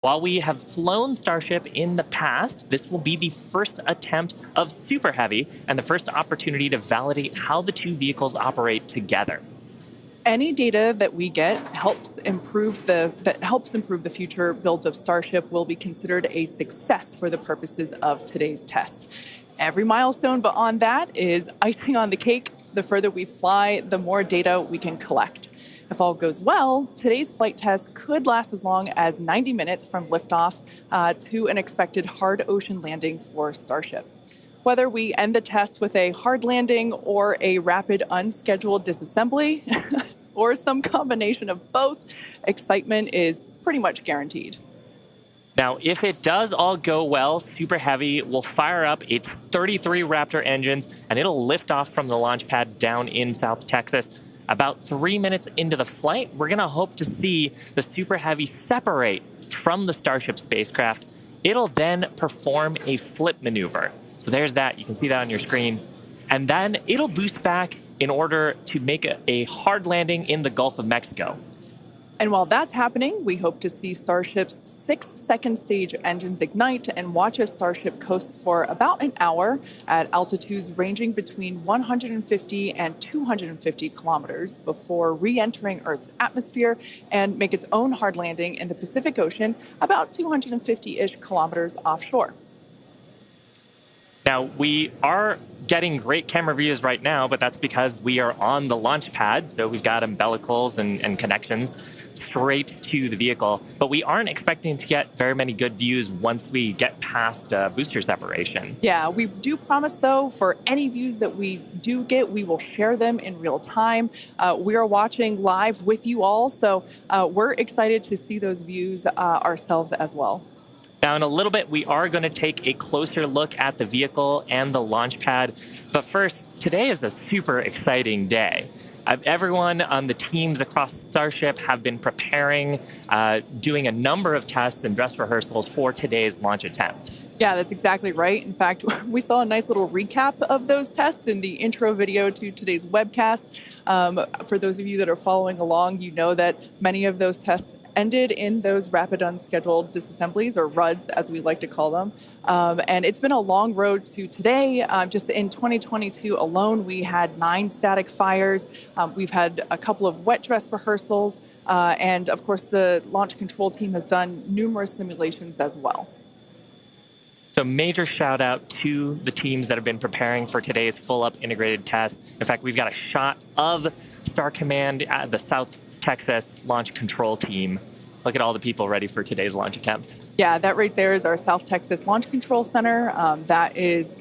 While we have flown Starship in the past, this will be the first attempt of Super Heavy and the first opportunity to validate how the two vehicles operate together. Any data that we get that helps improve the future builds of Starship will be considered a success for the purposes of today's test. Every milestone beyond that is icing on the cake. The further we fly, the more data we can collect. If all goes well, today's flight test could last as long as 90 minutes from liftoff to an expected hard ocean landing for Starship. Whether we end the test with a hard landing or a rapid unscheduled disassembly, or some combination of both, excitement is pretty much guaranteed. Now, if it does all go well, Super Heavy will fire up its 33 Raptor engines and it'll lift off from the launch pad down in South Texas. About 3 minutes into the flight, we're going to hope to see the Super Heavy separate from the Starship spacecraft. It'll then perform a flip maneuver. So there's that. You can see that on your screen. And then it'll boost back in order to make a hard landing in the Gulf of Mexico. And while that's happening, we hope to see Starship's 6-second stage engines ignite and watch as Starship coasts for about an hour at altitudes ranging between 150 and 250 kilometers before re-entering Earth's atmosphere and make its own hard landing in the Pacific Ocean about 250-ish kilometers offshore. Now, we are getting great camera views right now, but that's because we are on the launch pad, so we've got umbilicals and connections straight to the vehicle. But we aren't expecting to get very many good views once we get past booster separation. Yeah, we do promise, though, for any views that we do get, we will share them in real time. We are watching live with you all, so we're excited to see those views ourselves as well. Now, in a little bit, we are going to take a closer look at the vehicle and the launch pad. But first, today is a super exciting day. Everyone on the teams across Starship have been preparing, doing a number of tests and dress rehearsals for today's launch attempt. Yeah, that's exactly right. In fact, we saw a nice little recap of those tests in the intro video to today's webcast. For those of you that are following along, you know that many of those tests ended in those rapid unscheduled disassemblies, or RUDs, as we like to call them. And it's been a long road to today. Just in 2022 alone, we had 9 static fires. We've had a couple of wet dress rehearsals. And of course, the launch control team has done numerous simulations as well. So major shout out to the teams that have been preparing for today's full up integrated test. In fact, we've got a shot of Star Command at the South Texas launch control team. Look at all the people ready for today's launch attempt. Yeah, that right there is our South Texas Launch Control Center. That is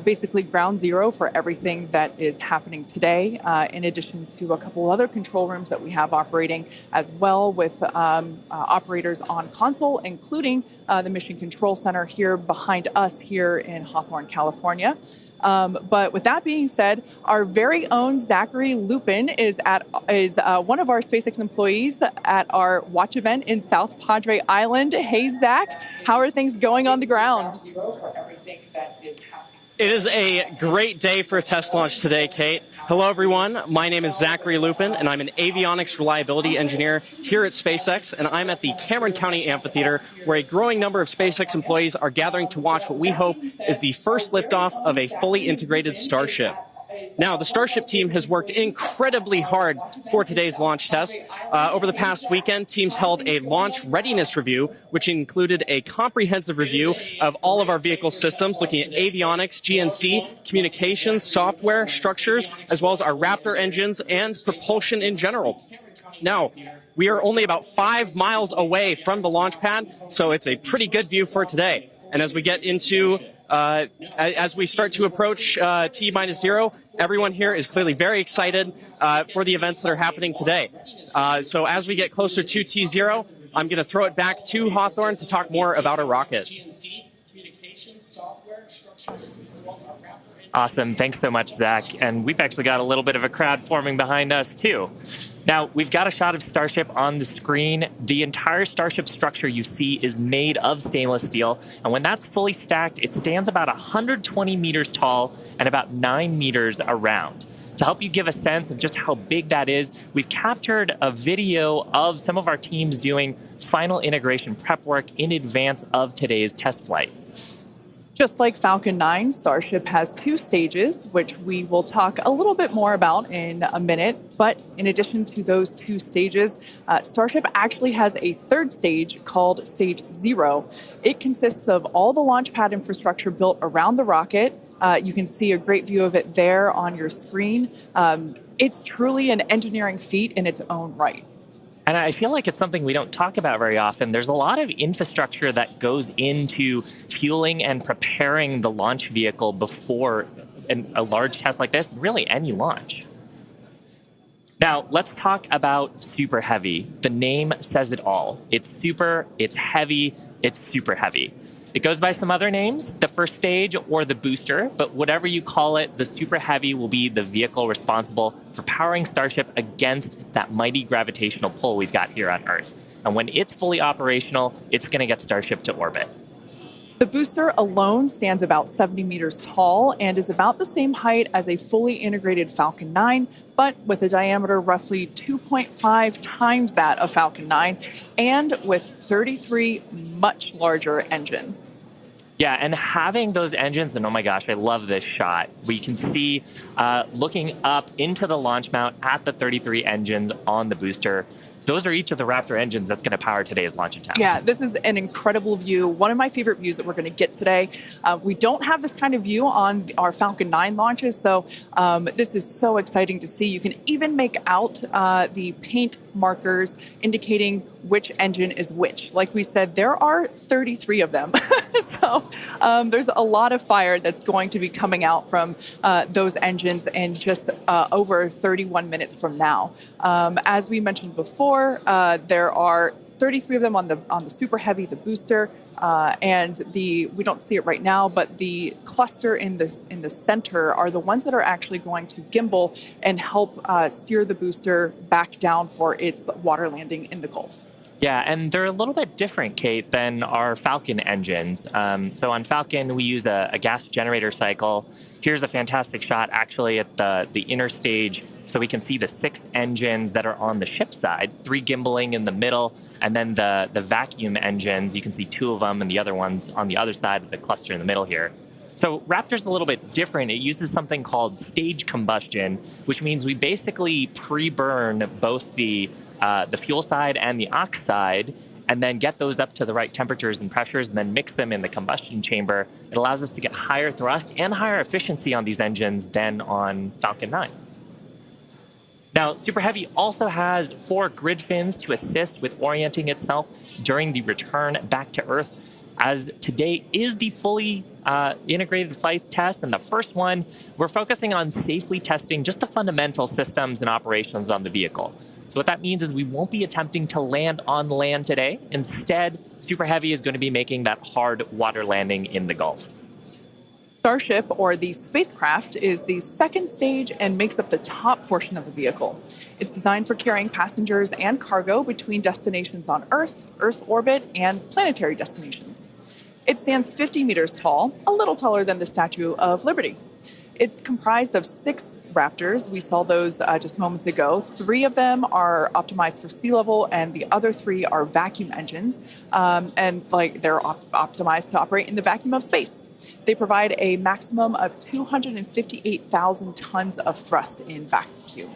basically ground zero for everything that is happening today, in addition to a couple other control rooms that we have operating as well with operators on console, including the Mission Control Center here behind us here in Hawthorne, California. But with that being said, our very own Zachary Lupin is one of our SpaceX employees at our watch event in South Padre Island. Hey, Zach, how are things going on the ground? It is a great day for a test launch today, Kate. Hello, everyone. My name is Zachary Lupin, and I'm an avionics reliability engineer here at SpaceX, and I'm at the Cameron County Amphitheater, where a growing number of SpaceX employees are gathering to watch what we hope is the first liftoff of a fully integrated Starship. Now, the Starship team has worked incredibly hard for today's launch test. Over the past weekend, teams held a launch readiness review, which included a comprehensive review of all of our vehicle systems, looking at avionics, GNC, communications, software, structures, as well as our Raptor engines and propulsion in general. Now, we are only about 5 miles away from the launch pad, so it's a pretty good view for today. And as we get into as we start to approach T-0, everyone here is clearly very excited for the events that are happening today. So as we get closer to T-0, I'm going to throw it back to Hawthorne to talk more about our rocket. Awesome. Thanks so much, Zach. And we've actually got a little bit of a crowd forming behind us, too. Now, we've got a shot of Starship on the screen. The entire Starship structure you see is made of stainless steel. And when that's fully stacked, it stands about 120 meters tall and about 9 meters around. To help you give a sense of just how big that is, we've captured a video of some of our teams doing final integration prep work in advance of today's test flight. Just like Falcon 9, Starship has 2 stages, which we will talk a little bit more about in a minute. But in addition to those 2 stages, Starship actually has a 3rd stage called Stage 0. It consists of all the launch pad infrastructure built around the rocket. You can see a great view of it there on your screen. It's truly an engineering feat in its own right. And I feel like it's something we don't talk about very often. There's a lot of infrastructure that goes into fueling and preparing the launch vehicle before a large test like this, really any launch. Now, let's talk about Super Heavy. The name says it all. It's super, it's heavy, it's super heavy. It goes by some other names, the first stage or the booster, but whatever you call it, the Super Heavy will be the vehicle responsible for powering Starship against that mighty gravitational pull we've got here on Earth. And when it's fully operational, it's going to get Starship to orbit. The booster alone stands about 70 meters tall and is about the same height as a fully integrated Falcon 9, but with a diameter roughly 2.5 times that of Falcon 9 and with 33 much larger engines. Yeah, and having those engines, and oh my gosh, I love this shot. We can see looking up into the launch mount at the 33 engines on the booster. Those are each of the Raptor engines that's going to power today's launch attempt. Yeah, this is an incredible view. One of my favorite views that we're going to get today. We don't have this kind of view on our Falcon 9 launches, so this is so exciting to see. You can even make out the paint markers indicating which engine is which. Like we said, there are 33 of them. So there's a lot of fire that's going to be coming out from those engines in just over 31 minutes from now. As we mentioned before, there are 33 of them on the Super Heavy, the booster, and we don't see it right now, but the cluster in the center are the ones that are actually going to gimbal and help steer the booster back down for its water landing in the Gulf. Yeah, and they're a little bit different, Kate, than our Falcon engines. So on Falcon, we use a gas generator cycle. Here's a fantastic shot, actually, at the inner stage, so we can see the 6 engines that are on the ship side, 3 gimbaling in the middle, and then the vacuum engines. You can see 2 of them, and the other ones on the other side of the cluster in the middle here. So Raptor's a little bit different. It uses something called stage combustion, which means we basically pre-burn both the fuel side and the aux side, and then get those up to the right temperatures and pressures, and then mix them in the combustion chamber. It allows us to get higher thrust and higher efficiency on these engines than on Falcon 9. Now, Super Heavy also has 4 grid fins to assist with orienting itself during the return back to Earth, as today is the fully integrated flight test. And the first one, we're focusing on safely testing just the fundamental systems and operations on the vehicle. So what that means is we won't be attempting to land on land today. Instead, Super Heavy is going to be making that hard water landing in the Gulf. Starship, or the spacecraft, is the 2nd stage and makes up the top portion of the vehicle. It's designed for carrying passengers and cargo between destinations on Earth, Earth orbit, and planetary destinations. It stands 50 meters tall, a little taller than the Statue of Liberty. It's comprised of 6 Raptors. We saw those just moments ago. 3 of them are optimized for sea level, and the other 3 are vacuum engines, and they're optimized to operate in the vacuum of space. They provide a maximum of 258,000 tons of thrust in vacuum.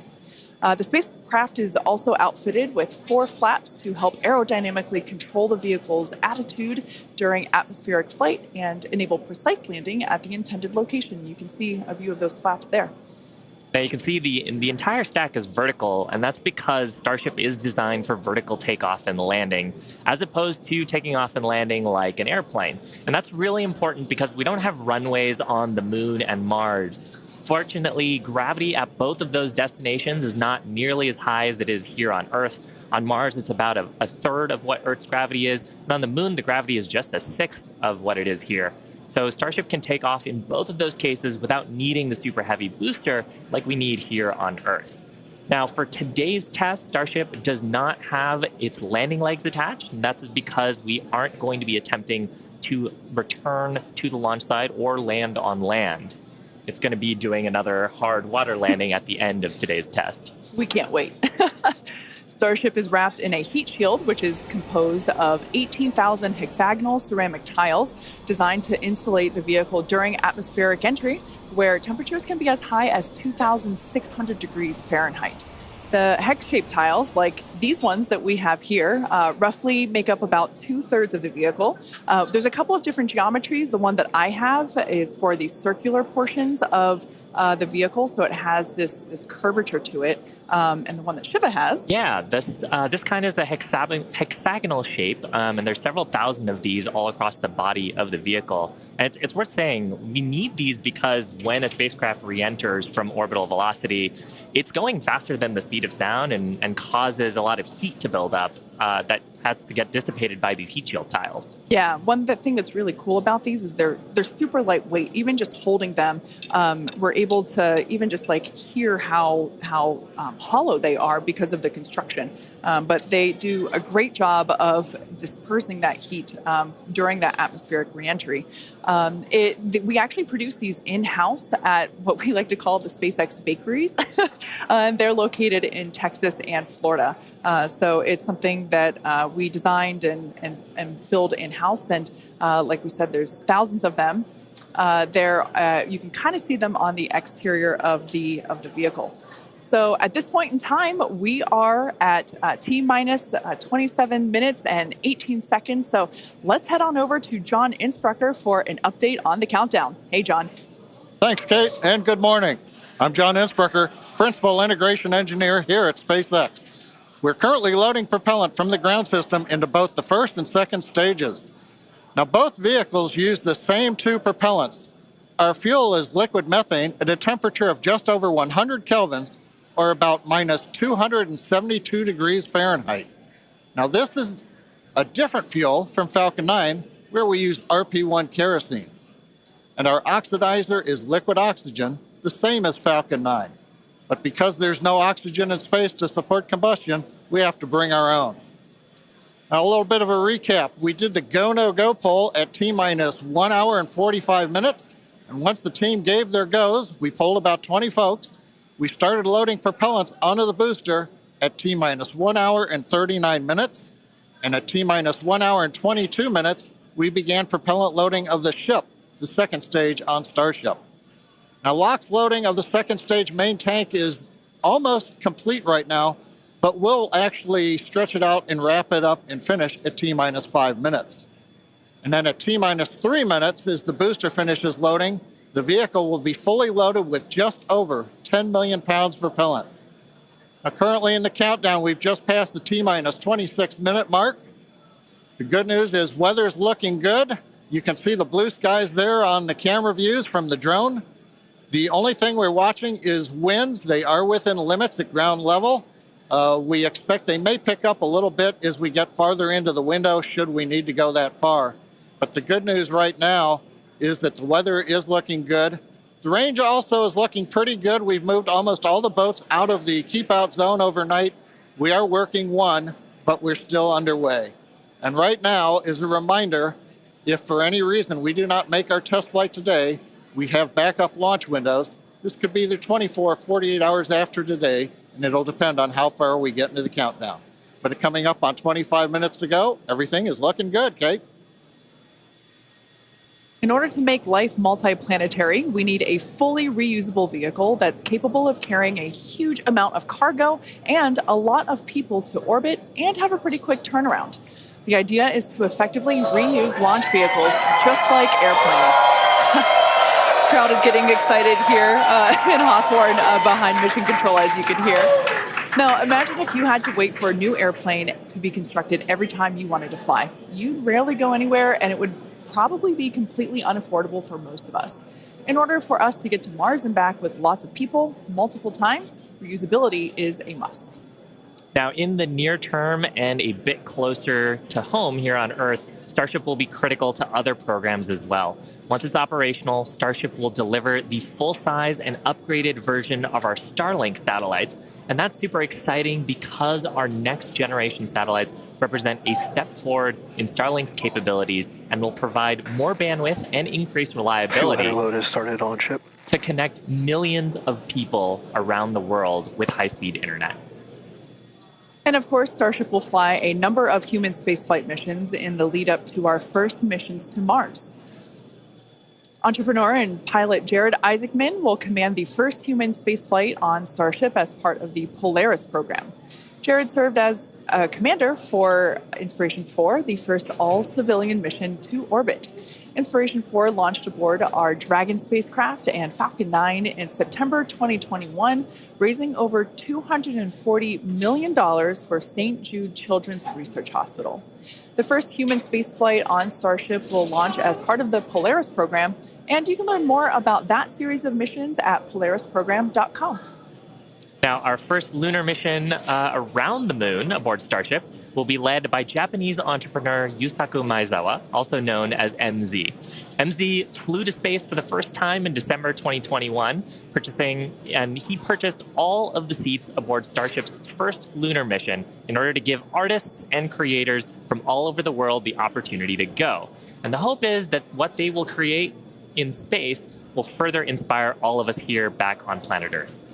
The spacecraft is also outfitted with 4 flaps to help aerodynamically control the vehicle's attitude during atmospheric flight and enable precise landing at the intended location. You can see a view of those flaps there. Now you can see the entire stack is vertical, and that's because Starship is designed for vertical takeoff and landing, as opposed to taking off and landing like an airplane. And that's really important because we don't have runways on the Moon and Mars. Fortunately, gravity at both of those destinations is not nearly as high as it is here on Earth. On Mars, it's about a third of what Earth's gravity is, and on the Moon, the gravity is just a sixth of what it is here. So Starship can take off in both of those cases without needing the Super Heavy booster like we need here on Earth. Now, for today's test, Starship does not have its landing legs attached, and that's because we aren't going to be attempting to return to the launch site or land on land. it's going to be doing another hard water landing at the end of today's test. We can't wait. Starship is wrapped in a heat shield, which is composed of 18,000 hexagonal ceramic tiles designed to insulate the vehicle during atmospheric entry, where temperatures can be as high as 2,600 degrees Fahrenheit. The hex-shaped tiles, like these ones that we have here, roughly make up about 2/3 of the vehicle. There's a couple of different geometries. The one that I have is for the circular portions of the vehicle, so it has this curvature to it. And the one that Shiva has. Yeah, this kind is a hexagonal shape, and there's several thousand of these all across the body of the vehicle. And it's worth saying we need these because when a spacecraft re-enters from orbital velocity, it's going faster than the speed of sound and causes a lot of heat to build up that has to get dissipated by these heat shield tiles. Yeah, thing that's really cool about these is they're super lightweight. Even just holding them, we're able to even just like hear how hollow they are because of the construction. But they do a great job of dispersing that heat during that atmospheric reentry. We actually produce these in-house at what we like to call the SpaceX bakeries. And they're located in Texas and Florida. So it's something that we designed and build in-house. And like we said, there's thousands of them. You can kind of see them on the exterior of the vehicle. So at this point in time, we are at T-minus 27 minutes and 18 seconds. So let's head on over to John Innsbrucker for an update on the countdown. Hey, John. Thanks, Kate, and good morning. I'm John Innsbrucker, Principal Integration Engineer here at SpaceX. We're currently loading propellant from the ground system into both the first and second stages. Now, both vehicles use the same two propellants. Our fuel is liquid methane at a temperature of just over 100 kelvins, or about minus 272 degrees Fahrenheit. Now, this is a different fuel from Falcon 9, where we use RP1 kerosene. And our oxidizer is liquid oxygen, the same as Falcon 9. But because there's no oxygen in space to support combustion, we have to bring our own. Now, a little bit of a recap. We did the go, no go poll at T-minus 1 hour and 45 minutes. And once the team gave their goes, we polled about 20 folks. We started loading propellants onto the booster at T-minus 1 hour and 39 minutes. And at T-minus 1 hour and 22 minutes, we began propellant loading of the ship, the second stage on Starship. Now, LOX loading of the second stage main tank is almost complete right now, but we'll actually stretch it out and wrap it up and finish at T-minus 5 minutes. And then at T-minus 3 minutes, as the booster finishes loading, the vehicle will be fully loaded with just over 10 million pounds propellant. Now, currently in the countdown, we've just passed the T-minus 26 minute mark. The good news is weather's looking good. You can see the blue skies there on the camera views from the drone. The only thing we're watching is winds. They are within limits at ground level. We expect they may pick up a little bit as we get farther into the window should we need to go that far. But the good news right now is that the weather is looking good. The range also is looking pretty good. We've moved almost all the boats out of the keep out zone overnight. We are working one, but we're still underway. And right now, as a reminder, if for any reason we do not make our test flight today, we have backup launch windows. This could be either 24 or 48 hours after today, and it'll depend on how far we get into the countdown. But coming up on 25 minutes to go, everything is looking good, Kate. In order to make life multiplanetary, we need a fully reusable vehicle that's capable of carrying a huge amount of cargo and a lot of people to orbit and have a pretty quick turnaround. The idea is to effectively reuse launch vehicles just like airplanes. Crowd is getting excited here in Hawthorne behind Mission Control, as you can hear. Now, imagine if you had to wait for a new airplane to be constructed every time you wanted to fly. You'd rarely go anywhere, and it would probably be completely unaffordable for most of us. In order for us to get to Mars and back with lots of people, multiple times, reusability is a must. Now, in the near term and a bit closer to home here on Earth, Starship will be critical to other programs as well. Once it's operational, Starship will deliver the full-size and upgraded version of our Starlink satellites. And that's super exciting because our next generation satellites represent a step forward in Starlink's capabilities and will provide more bandwidth and increased reliability. Fuel load has started on ship. to connect millions of people around the world with high-speed internet. And of course, Starship will fly a number of human spaceflight missions in the lead up to our first missions to Mars. Entrepreneur and pilot Jared Isaacman will command the first human spaceflight on Starship as part of the Polaris program. Jared served as a commander for Inspiration 4, the first all-civilian mission to orbit. Inspiration 4 launched aboard our Dragon spacecraft and Falcon 9 in September 2021, raising over $240 million for St. Jude Children's Research Hospital. The first human spaceflight on Starship will launch as part of the Polaris program, and you can learn more about that series of missions at polarisprogram.com. Now, our first lunar mission around the moon aboard Starship will be led by Japanese entrepreneur Yusaku Maezawa, also known as MZ. MZ flew to space for the first time in December 2021, he purchased all of the seats aboard Starship's first lunar mission in order to give artists and creators from all over the world the opportunity to go. And the hope is that what they will create in space will further inspire all of us here back on planet Earth.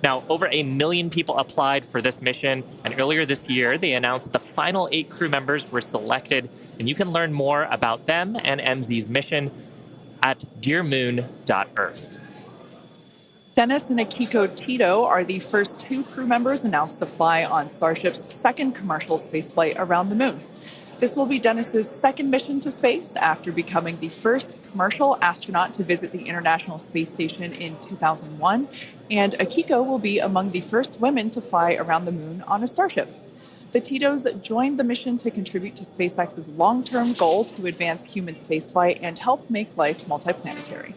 Now, over 1 million people applied for this mission, and earlier this year, they announced the final 8 crew members were selected, and you can learn more about them and MZ's mission at dearmoon.earth. Dennis and Akiko Tito are the first 2 crew members announced to fly on Starship's second commercial spaceflight around the moon. This will be Dennis's second mission to space after becoming the first commercial astronaut to visit the International Space Station in 2001, and Akiko will be among the first women to fly around the moon on a Starship. The Titos joined the mission to contribute to SpaceX's long-term goal to advance human spaceflight and help make life multiplanetary.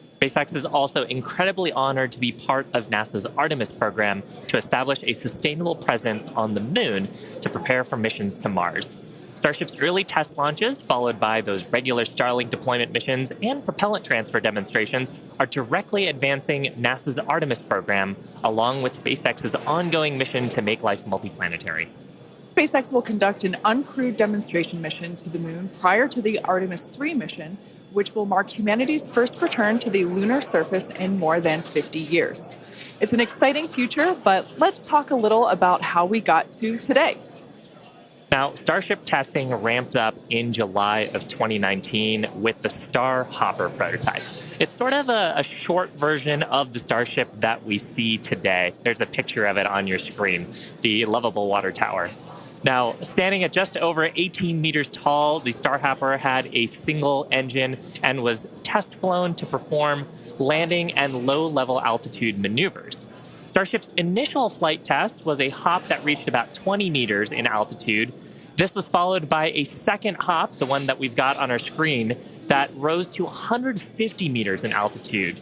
SpaceX is also incredibly honored to be part of NASA's Artemis program to establish a sustainable presence on the moon to prepare for missions to Mars. Starship's early test launches, followed by those regular Starlink deployment missions and propellant transfer demonstrations, are directly advancing NASA's Artemis program, along with SpaceX's ongoing mission to make life multiplanetary. SpaceX will conduct an uncrewed demonstration mission to the moon prior to the Artemis 3 mission, which will mark humanity's first return to the lunar surface in more than 50 years. It's an exciting future, but let's talk a little about how we got to today. Now, Starship testing ramped up in July of 2019 with the Star Hopper prototype. It's sort of a short version of the Starship that we see today. There's a picture of it on your screen, the lovable water tower. Now, standing at just over 18 meters tall, the Star Hopper had a single engine and was test flown to perform landing and low-level altitude maneuvers. Starship's initial flight test was a hop that reached about 20 meters in altitude. This was followed by a second hop, the one that we've got on our screen, that rose to 150 meters in altitude.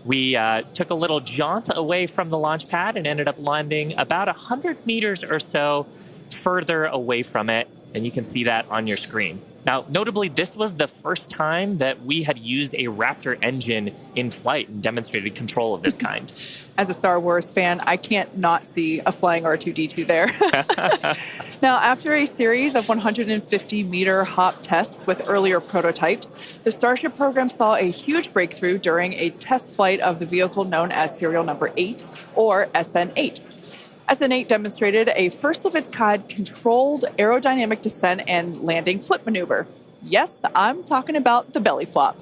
We took a little jaunt away from the launch pad and ended up landing about 100 meters or so further away from it, and you can see that on your screen. Now, notably, this was the first time that we had used a Raptor engine in flight and demonstrated control of this kind. As a Star Wars fan, I can't not see a flying R2-D2 there. Now, after a series of 150-meter hop tests with earlier prototypes, the Starship program saw a huge breakthrough during a test flight of the vehicle known as serial number 8, or SN8. SN8 demonstrated a first-of-its-kind controlled aerodynamic descent and landing flip maneuver. Yes, I'm talking about the belly flop.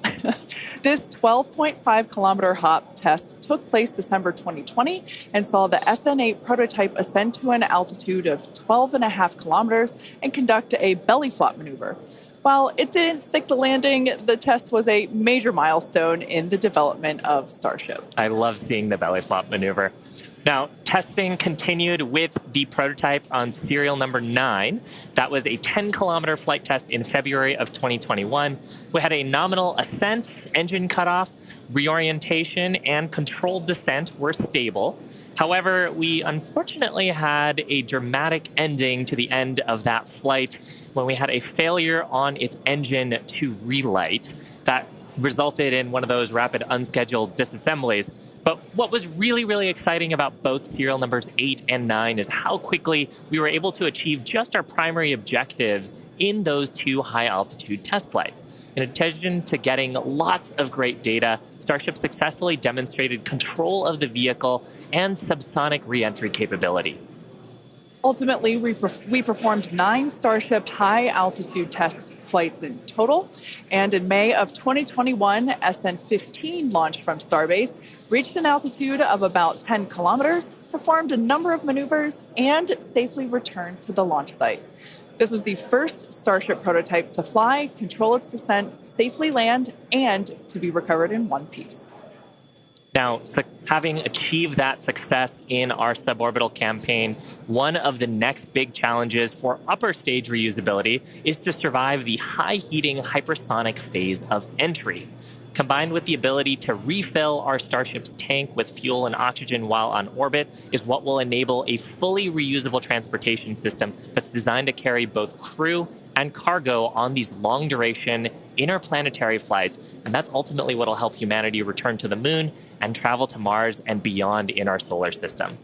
This 12.5-kilometer hop test took place December 2020 and saw the SN8 prototype ascend to an altitude of 12.5 kilometers and conduct a belly flop maneuver. While it didn't stick the landing, the test was a major milestone in the development of Starship. I love seeing the belly flop maneuver. Now, testing continued with the prototype on serial number 9. That was a 10-kilometer flight test in February of 2021. We had a nominal ascent, engine cutoff, reorientation, and controlled descent were stable. However, we unfortunately had a dramatic ending to the end of that flight when we had a failure on its engine to relight. That resulted in one of those rapid unscheduled disassemblies. But what was really, really exciting about both serial numbers 8 and 9 is how quickly we were able to achieve just our primary objectives in those two high-altitude test flights. In addition to getting lots of great data, Starship successfully demonstrated control of the vehicle and subsonic re-entry capability. Ultimately, we performed 9 Starship high-altitude test flights in total, and in May of 2021, SN-15 launched from Starbase, reached an altitude of about 10 kilometers, performed a number of maneuvers, and safely returned to the launch site. This was the first Starship prototype to fly, control its descent, safely land, and to be recovered in one piece. Now, having achieved that success in our suborbital campaign, one of the next big challenges for upper stage reusability is to survive the high heating hypersonic phase of entry. Combined with the ability to refill our Starship's tank with fuel and oxygen while on orbit is what will enable a fully reusable transportation system that's designed to carry both crew and cargo on these long-duration interplanetary flights. And that's ultimately what will help humanity return to the moon and travel to Mars and beyond in our solar system.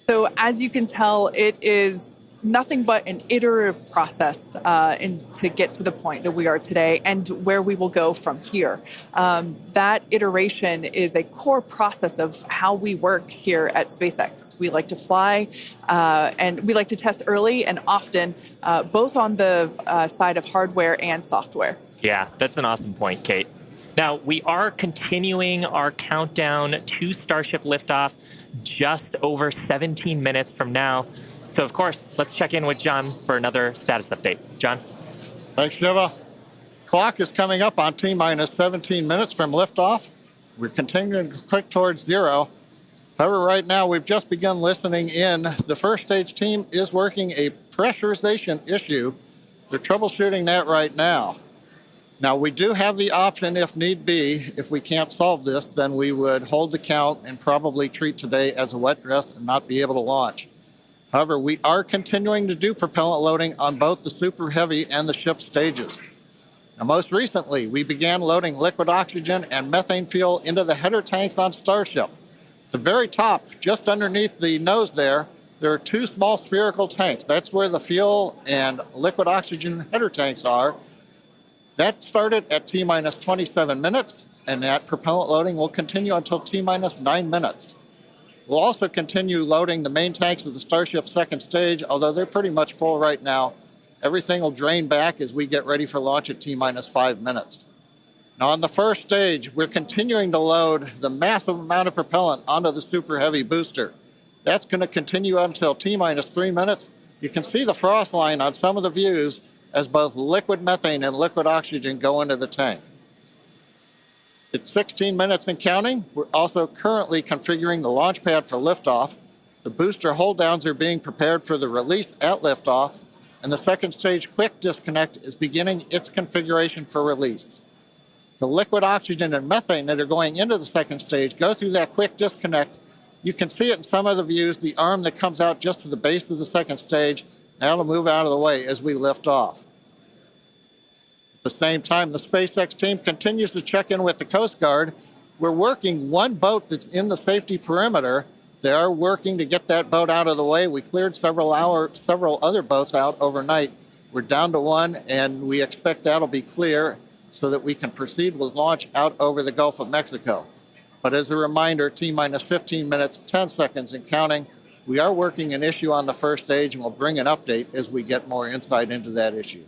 So as you can tell, it is nothing but an iterative process to get to the point that we are today and where we will go from here. That iteration is a core process of how we work here at SpaceX. We like to fly and we like to test early and often, both on the side of hardware and software. Yeah, that's an awesome point, Kate. Now, we are continuing our countdown to Starship liftoff just over 17 minutes from now. So, of course, let's check in with John for another status update. John? Thanks, Shiva. Clock is coming up on T-minus 17 minutes from liftoff. We're continuing to click towards zero. However, right now, we've just begun listening in. The first stage team is working a pressurization issue. They're troubleshooting that right now. Now, we do have the option, if need be, if we can't solve this, then we would hold the count and probably treat today as a wet dress and not be able to launch. However, we are continuing to do propellant loading on both the Super Heavy and the ship stages. Now, most recently, we began loading liquid oxygen and methane fuel into the header tanks on Starship. At the very top, just underneath the nose there are 2 small spherical tanks. That's where the fuel and liquid oxygen header tanks are. That started at T-minus 27 minutes, and that propellant loading will continue until T-minus 9 minutes. We'll also continue loading the main tanks of the Starship second stage, although they're pretty much full right now. Everything will drain back as we get ready for launch at T-minus 5 minutes. Now, on the first stage, we're continuing to load the massive amount of propellant onto the Super Heavy booster. That's going to continue until T-minus 3 minutes. You can see the frost line on some of the views as both liquid methane and liquid oxygen go into the tank. It's 16 minutes and counting. We're also currently configuring the launch pad for liftoff. The booster hold downs are being prepared for the release at liftoff, and the second stage quick disconnect is beginning its configuration for release. The liquid oxygen and methane that are going into the second stage go through that quick disconnect. You can see it in some of the views, the arm that comes out just to the base of the second stage. That'll move out of the way as we lift off. At the same time, the SpaceX team continues to check in with the Coast Guard. We're working one boat that's in the safety perimeter. They are working to get that boat out of the way. We cleared several other boats out overnight. We're down to one, and we expect that'll be clear so that we can proceed with launch out over the Gulf of Mexico. But as a reminder, T-minus 15 minutes, 10 seconds and counting. We are working an issue on the first stage, and we'll bring an update as we get more insight into that issue.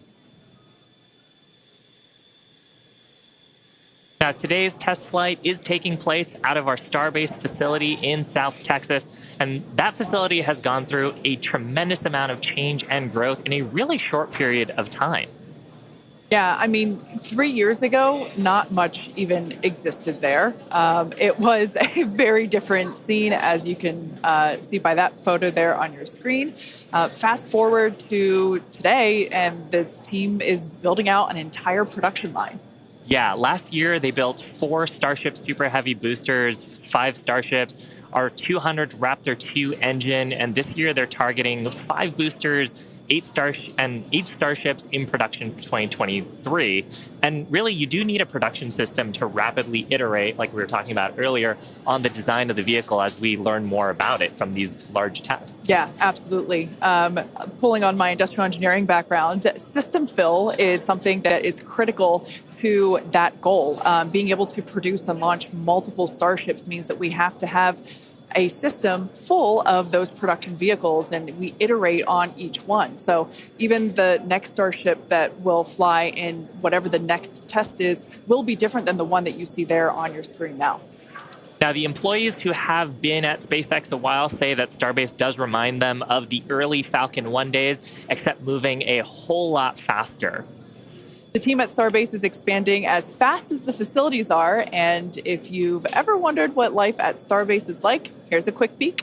Now, today's test flight is taking place out of our Starbase facility in South Texas, and that facility has gone through a tremendous amount of change and growth in a really short period of time. Yeah, I mean, 3 years ago, not much even existed there. It was a very different scene, as you can see by that photo there on your screen. Fast forward to today, and the team is building out an entire production line. Yeah, last year they built 4 Starship Super Heavy boosters, 5 Starships, our 200 Raptor 2 engine, and this year they're targeting 5 boosters, eight starships in production for 2023. And really, you do need a production system to rapidly iterate, like we were talking about earlier, on the design of the vehicle as we learn more about it from these large tests. Yeah, absolutely. Pulling on my industrial engineering background, system fill is something that is critical to that goal. Being able to produce and launch multiple starships means that we have to have a system full of those production vehicles, and we iterate on each one. So even the next Starship that will fly in whatever the next test is will be different than the one that you see there on your screen now. Now, the employees who have been at SpaceX a while say that Starbase does remind them of the early Falcon 1 days, except moving a whole lot faster. The team at Starbase is expanding as fast as the facilities are, and if you've ever wondered what life at Starbase is like, here's a quick peek.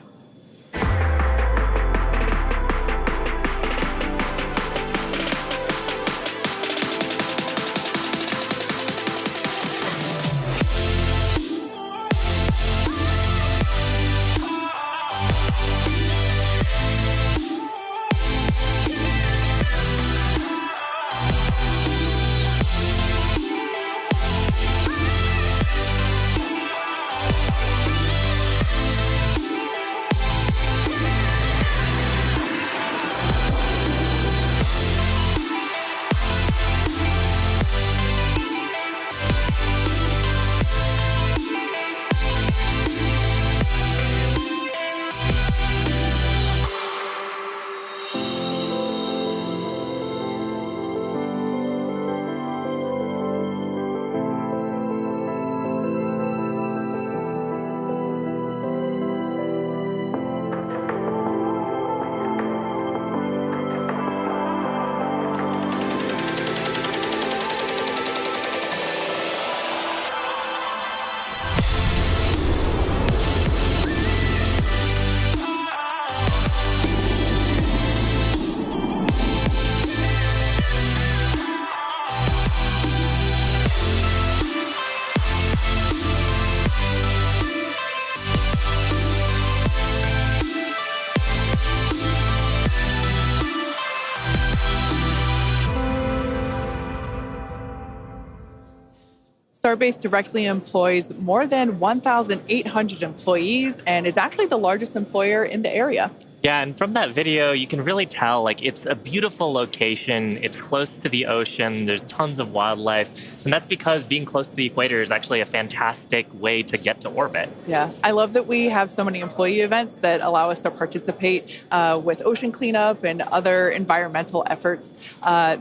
Starbase directly employs more than 1,800 employees and is actually the largest employer in the area. Yeah, and from that video, you can really tell, like, it's a beautiful location. It's close to the ocean. There's tons of wildlife. And that's because being close to the equator is actually a fantastic way to get to orbit. Yeah, I love that we have so many employee events that allow us to participate with ocean cleanup and other environmental efforts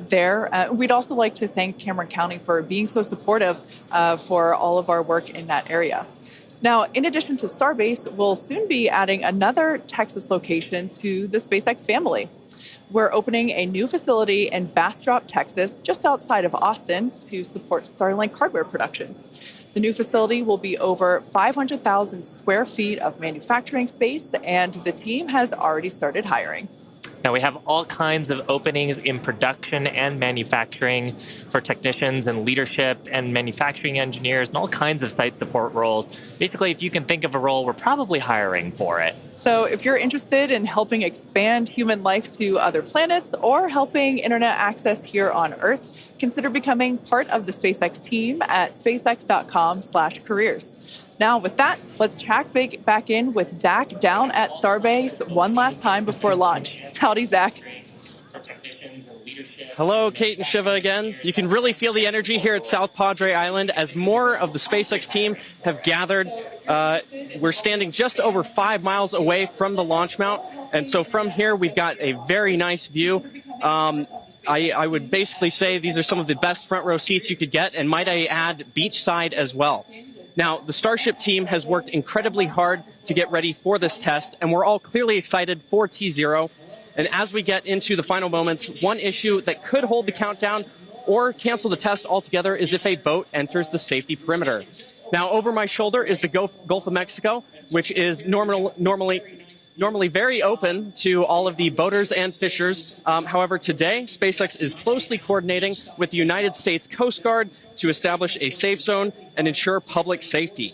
there. We'd also like to thank Cameron County for being so supportive for all of our work in that area. Now, in addition to Starbase, we'll soon be adding another Texas location to the SpaceX family. We're opening a new facility in Bastrop, Texas, just outside of Austin, to support Starlink hardware production. The new facility will be over 500,000 square feet of manufacturing space, and the team has already started hiring. Now, we have all kinds of openings in production and manufacturing for technicians and leadership and manufacturing engineers and all kinds of site support roles. Basically, if you can think of a role, we're probably hiring for it. So if you're interested in helping expand human life to other planets or helping internet access here on Earth, consider becoming part of the SpaceX team at spacex.com/careers. Now, with that, let's check back in with Zach down at Starbase one last time before launch. Howdy, Zach. Hello, Kate and Shiva again. You can really feel the energy here at South Padre Island as more of the SpaceX team have gathered. We're standing just over 5 miles away from the launch mount, and so from here we've got a very nice view. I would basically say these are some of the best front row seats you could get, and might I add, beachside as well. Now, the Starship team has worked incredibly hard to get ready for this test, and we're all clearly excited for T0. And as we get into the final moments, one issue that could hold the countdown or cancel the test altogether is if a boat enters the safety perimeter. Now, over my shoulder is the Gulf of Mexico, which is normally very open to all of the boaters and fishers. However, today, SpaceX is closely coordinating with the United States Coast Guard to establish a safe zone and ensure public safety.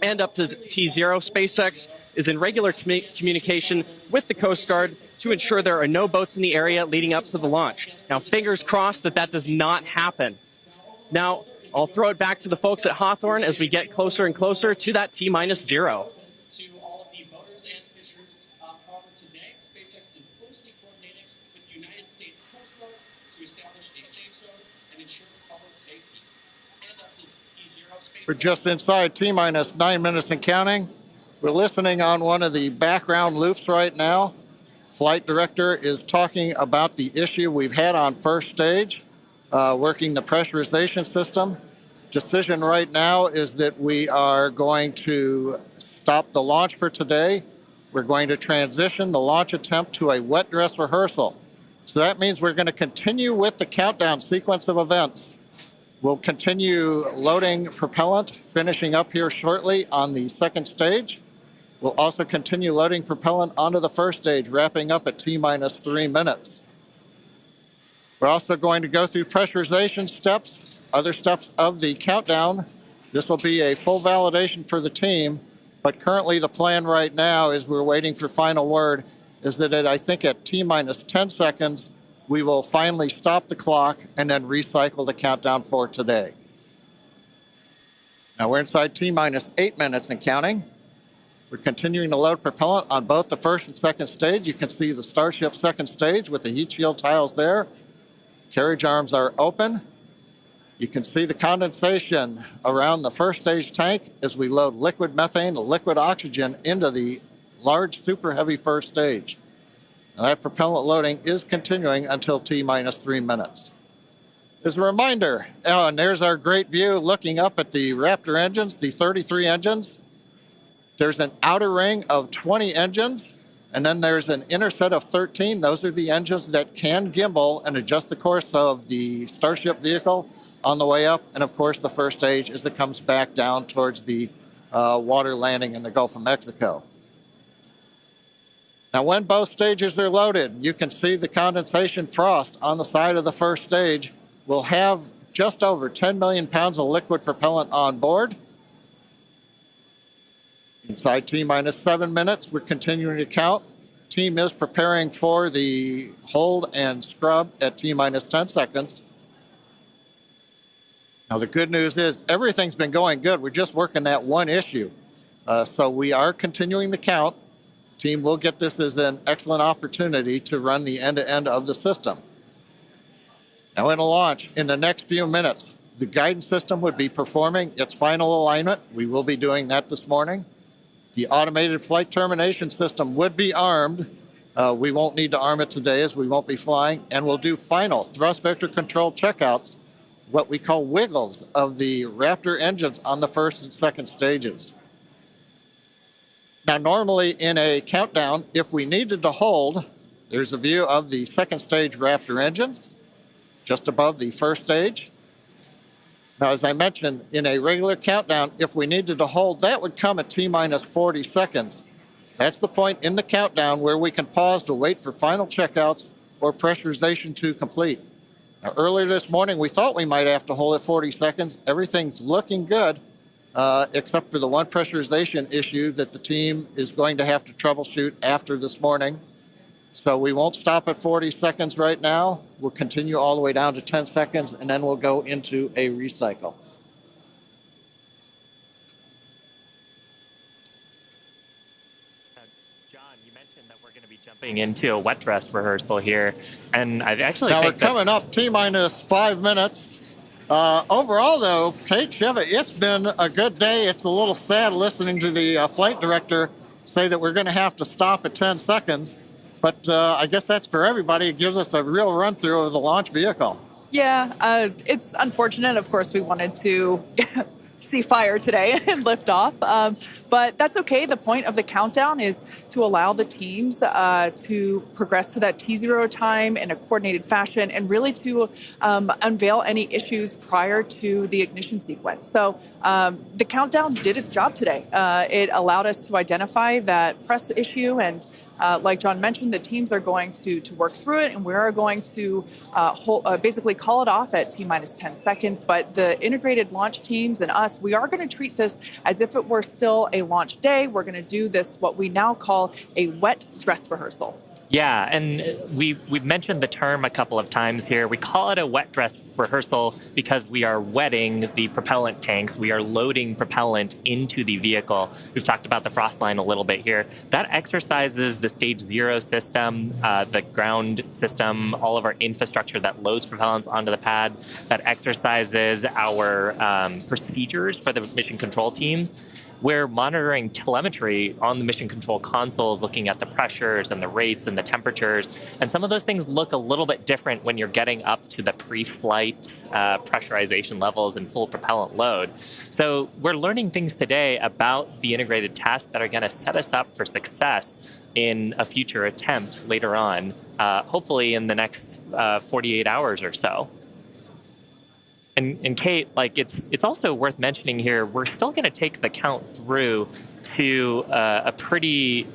and up to T0, SpaceX is in regular communication with the Coast Guard to ensure there are no boats in the area leading up to the launch. Now, fingers crossed that that does not happen. Now, I'll throw it back to the folks at Hawthorne as we get closer and closer to that T-0. To all of the voters and officials, however, today, SpaceX is closely coordinating with the United States Coast Guard to establish a safe zone and ensure public safety. And up to T0, SpaceX. We're just inside T-minus 9 minutes and counting. We're listening on one of the background loops right now. Flight director is talking about the issue we've had on first stage, working the pressurization system. Decision right now is that we are going to stop the launch for today. We're going to transition the launch attempt to a wet dress rehearsal. So that means we're going to continue with the countdown sequence of events. We'll continue loading propellant, finishing up here shortly on the second stage. We'll also continue loading propellant onto the first stage, wrapping up at T-minus 3 minutes. We're also going to go through pressurization steps, other steps of the countdown. This will be a full validation for the team, but currently the plan right now is we're waiting for final word, is that I think at T-minus 10 seconds, we will finally stop the clock and then recycle the countdown for today. Now we're inside T-minus 8 minutes and counting. We're continuing to load propellant on both the first and second stage. You can see the Starship second stage with the heat shield tiles there. Carriage arms are open. You can see the condensation around the first stage tank as we load liquid methane, liquid oxygen into the large super heavy first stage. Now that propellant loading is continuing until T-minus 3 minutes. As a reminder, and there's our great view looking up at the Raptor engines, the 33 engines. There's an outer ring of 20 engines, and then there's an inner set of 13. Those are the engines that can gimbal and adjust the course of the Starship vehicle on the way up. And of course, the first stage as it comes back down towards the water landing in the Gulf of Mexico. Now, when both stages are loaded, you can see the condensation frost on the side of the first stage. We'll have just over 10 million pounds of liquid propellant on board. Inside T-minus 7 minutes, we're continuing to count. Team is preparing for the hold and scrub at T-minus 10 seconds. Now, the good news is everything's been going good. We're just working that one issue. So we are continuing to count. Team will get this as an excellent opportunity to run the end-to-end of the system. Now, in a launch, in the next few minutes, the guidance system would be performing its final alignment. We will be doing that this morning. The automated flight termination system would be armed. We won't need to arm it today as we won't be flying. And we'll do final thrust vector control checkouts, what we call wiggles of the Raptor engines on the first and second stages. Now, normally in a countdown, if we needed to hold, there's a view of the second stage Raptor engines just above the first stage. Now, as I mentioned, in a regular countdown, if we needed to hold, that would come at T-minus 40 seconds. That's the point in the countdown where we can pause to wait for final checkouts or pressurization to complete. Now, earlier this morning, we thought we might have to hold at 40 seconds. Everything's looking good, except for the one pressurization issue that the team is going to have to troubleshoot after this morning. So we won't stop at 40 seconds right now. We'll continue all the way down to 10 seconds, and then we'll go into a recycle. John, you mentioned that we're going to be jumping into a wet dress rehearsal here, and I actually now think we're coming up T-minus 5 minutes. Overall, though, Kate, Shiva, it's been a good day. It's a little sad listening to the flight director say that we're going to have to stop at 10 seconds. But I guess that's for everybody. It gives us a real run-through of the launch vehicle. Yeah, it's unfortunate. Of course, we wanted to see fire today and lift off. But that's okay. The point of the countdown is to allow the teams to progress to that T0 time in a coordinated fashion and really to unveil any issues prior to the ignition sequence. So the countdown did its job today. It allowed us to identify that press issue, and like John mentioned, the teams are going to work through it, and we are going to basically call it off at T-minus 10 seconds. But the integrated launch teams and us test, we are going to treat this as if it were still a launch day. We're going to do this, what we now call a wet dress rehearsal. Yeah, and we've mentioned the term a couple of times here. We call it a wet dress rehearsal because we are wetting the propellant tanks. We are loading propellant into the vehicle. We've talked about the frost line a little bit here. That exercises the stage 0 system, the ground system, all of our infrastructure that loads propellants onto the pad. That exercises our procedures for the mission control teams. We're monitoring telemetry on the mission control consoles, looking at the pressures and the rates and the temperatures. And some of those things look a little bit different when you're getting up to the pre-flight pressurization levels and full propellant load. So we're learning things today about the integrated tests that are going to set us up for success in a future attempt later on, hopefully in the next 48 hours or so. And Kate, like it's also worth mentioning here, we're still going to take the count through to a pretty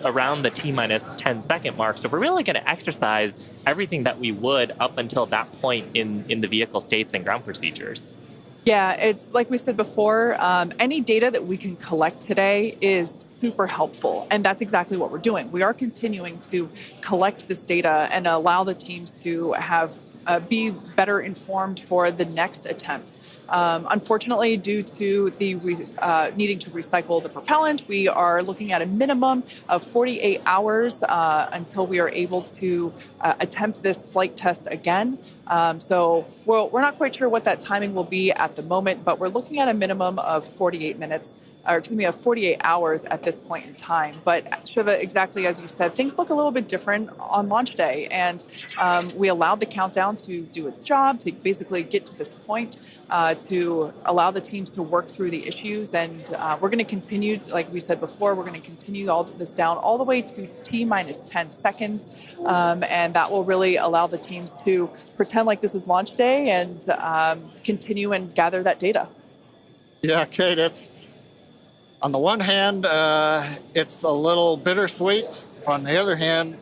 around the T-minus 10 second mark. So we're really going to exercise everything that we would up until that point in the vehicle states and ground procedures. Yeah, it's like we said before, any data that we can collect today is super helpful. And that's exactly what we're doing. We are continuing to collect this data and allow the teams to have be better informed for the next attempt. Unfortunately, due to the needing to recycle the propellant, we are looking at a minimum of 48 hours until we are able to attempt this flight test again. So we're not quite sure what that timing will be at the moment, but we're looking at a minimum of 48 minutes. Of 48 hours at this point in time. But Shiva, exactly as you said, things look a little bit different on launch day. And we allowed the countdown to do its job, to basically get to this point, to allow the teams to work through the issues. And we're going to continue, like we said before, we're going to continue all this down all the way to T-minus 10 seconds. And that will really allow the teams to pretend like this is launch day and continue and gather that data. Yeah, Kate, it's on the one hand, it's a little bittersweet. On the other hand,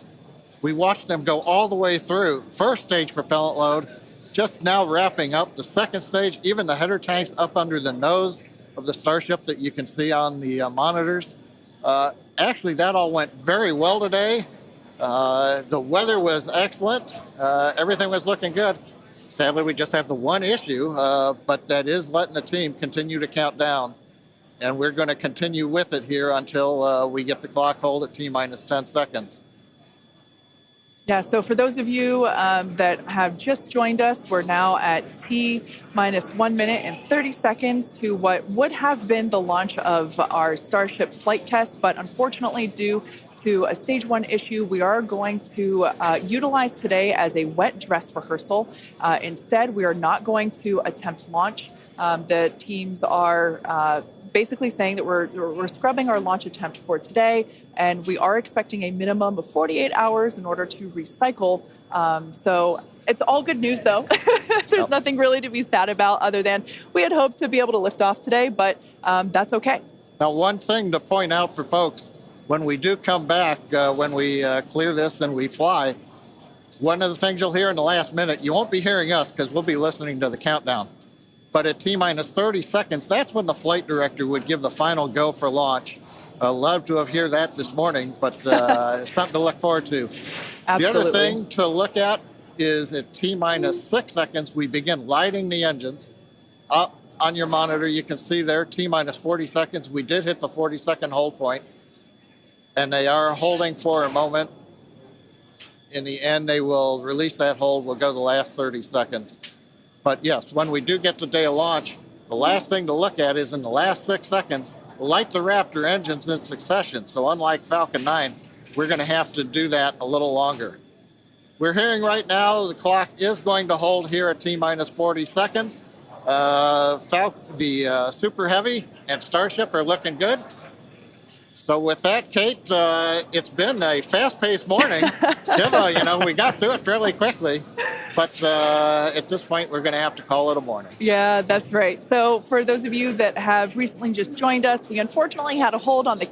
we watched them go all the way through. First stage propellant load, just now wrapping up. The second stage, even the header tanks up under the nose of the Starship that you can see on the monitors. Actually, that all went very well today. The weather was excellent. Everything was looking good. Sadly, we just have the one issue, but that is letting the team continue to count down. And we're going to continue with it here until we get the clock hold at T-minus 10 seconds. Yeah, so for those of you that have just joined us, we're now at T-minus 1 minute and 30 seconds to what would have been the launch of our Starship flight test. But unfortunately, due to a stage 1 issue, we are going to utilize today as a wet dress rehearsal. Instead, we are not going to attempt launch. The teams are basically saying that we're scrubbing our launch attempt for today, and we are expecting a minimum of 48 hours in order to recycle. So it's all good news, though. There's nothing really to be sad about other than we had hoped to be able to lift off today, but that's okay. Now, one thing to point out for folks, when we do come back, when we clear this and we fly, one of the things you'll hear in the last minute, you won't be hearing us because we'll be listening to the countdown. But at T-minus 30 seconds, that's when the flight director would give the final go for launch. Love to have heard that this morning, but it's something to look forward to. Absolutely. The other thing to look at is at T-minus 6 seconds, we begin lighting the engines. Up on your monitor, you can see there, T-minus 40 seconds. We did hit the 40-second hold point, and they are holding for a moment. In the end, they will release that hold. We'll go the last 30 seconds. But yes, when we do get to day of launch, the last thing to look at is in the last 6 seconds, light the Raptor engines in succession. So unlike Falcon 9, we're going to have to do that a little longer. We're hearing right now the clock is going to hold here at T-minus 40 seconds. The Super Heavy and Starship are looking good. So with that, Kate, it's been a fast-paced morning. We got through it fairly quickly. But at this point, we're going to have to call it a morning. Yeah, that's right. So for those of you that have recently just joined us, we unfortunately had a hold on the